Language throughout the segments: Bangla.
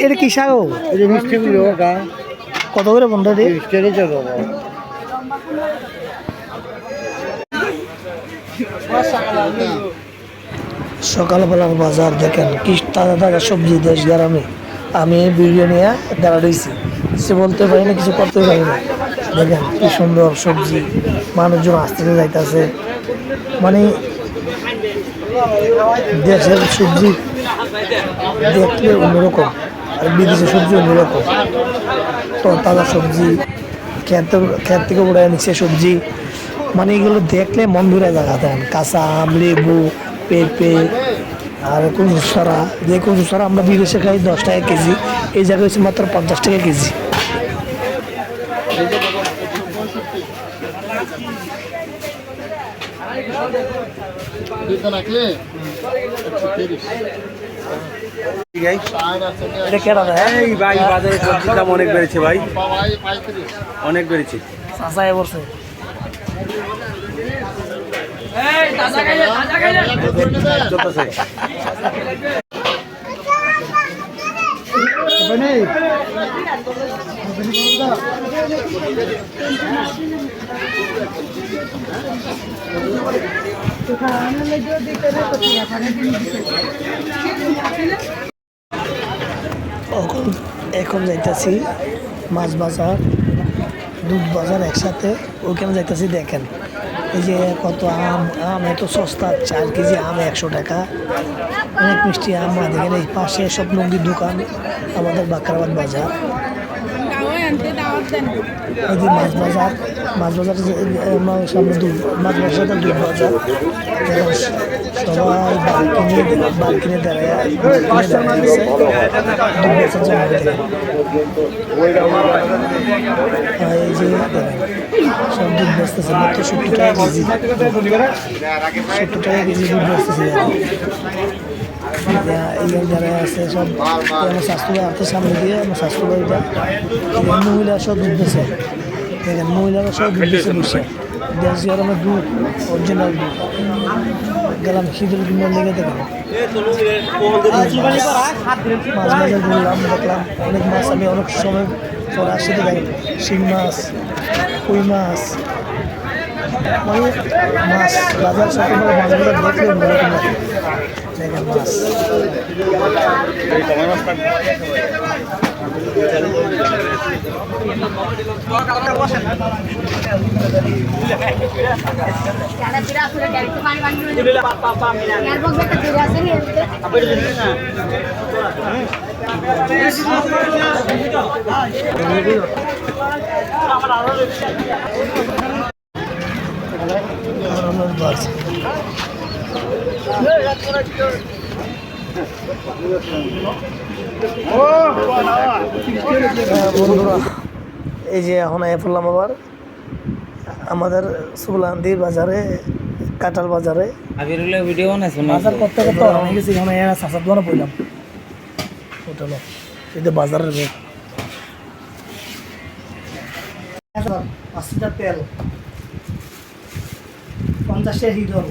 এটা কি শাক? কত করে বন্ধা দিয়ে সকালবেলার বাজার দেখেন কি তাজা তাজা সবজি দেশ গ্রামে। আমি ভিডিও নিয়ে দাঁড়া রয়েছি, কিছু বলতে পারি না, কিছু করতে পারি না। দেখেন কি সুন্দর সবজি, মানুষজন আসতে যাইতেছে। মানে দেশের সবজি দেখলে অন্যরকম, আর বিদেশের সবজি অন্যরকম। তো তাজা সবজি ক্ষেত থেকে উড়ে নিচ্ছে সবজি, মানে এগুলো দেখলে মন ভরে জায়গা দেন। কাঁচা আম, লেবু, পেঁপে আর কচু সরা। যে কচু সরা আমরা বিদেশে খাই 10 টাকা কেজি, এই জায়গায় হচ্ছে মাত্র 50 টাকা কেজি। বাজারে সবজির দাম অনেক বেড়েছে ভাই, অনেক বেড়েছে। এখন যাইতেছি মাছ বাজার, দুধ বাজার একসাথে, ওইখানে যাইতেছি। দেখেন এই যে কত আম এত সস্তা, 4 কেজি আম 100 টাকা। অনেক মিষ্টি আম। দেখেন এই পাশে সব নদীর দোকান, আমাদের বাকরাবাদ বাজার। এই যে মাছ বাজার, সামনে মাছ বাজার, দুধ বাজার। সবাই বালকিনে দাঁড়ায় আছে দুধ বেচার জন্য। এই যে সব দুধ বেচতেছে মাত্র 70 টাকা কেজি, 70 টাকা কেজি দুধ বেচতেছে। এই দাঁড়ায় আছে সব আমার স্বাস্থ্য হাতের সামনে দিয়ে। আমার স্বাস্থ্য বাড়িটা মহিলা সব দুধ বেছে। দেখেন মহিলারা সব দুধ বেছে বসে। দেশ গরমের দুধ, অরিজিনাল দুধ। গেলাম শীতের কিনার লেগে। দেখেন মাছ বাজার ঘুরলাম, দেখলাম অনেক মাছ। আমি অনেক সময় পর আসছি। দেখেন শিং মাছ, কই মাছ, মানে মাছ বাজার সকালবেলা মাছগুলো দেখলে অন্যরকম লাগে। দেখেন মাছ বন্ধুরা, এই যে এখন আয় পড়লাম আবার আমাদের সুবলান্দির বাজারে, কাঁঠাল বাজারে। ভিডিও বাজার করতে করতে অনেক গেছি। এখন চাষার দোকানে পড়লাম হোটেলে। এই যে বাজারের রেট 80 টাকা তেল, 50 টাকা হিরল,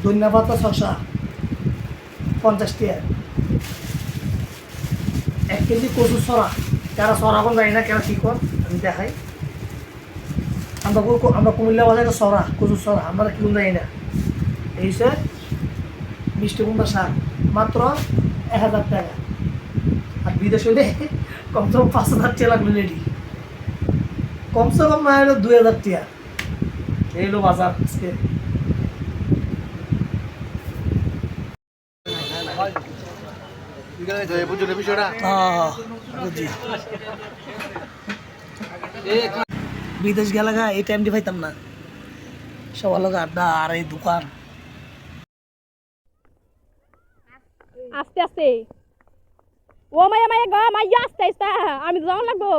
ধনিয়া পাতা শসা 50 টাকা, 1 কেজি কচু সরা। কারা সরা কোন জানি না, কেন ঠিক কর আমি দেখাই। আমরা কুমিল্লা বাজারে সরা, কচু সরা আমরা কি জানি না। এই হচ্ছে মিষ্টি কুমড়া শাক, মাত্র 1000 টাকা। আর বিদেশ হইলে কমসে কম 5000 টাকা লাগলো রেডি, কমসে কম না হলো 2000 টাকা। এই হলো বাজার আজকে। বিদেশ গেলাগা এই টাইমটি পাইতাম না, সবার লোক আড্ডা আর এই দোকান। আস্তে আস্তে ও মাইয়া মাইয়া গো মাইয়া আস্তে আস্তে আমি যাওয়া লাগবো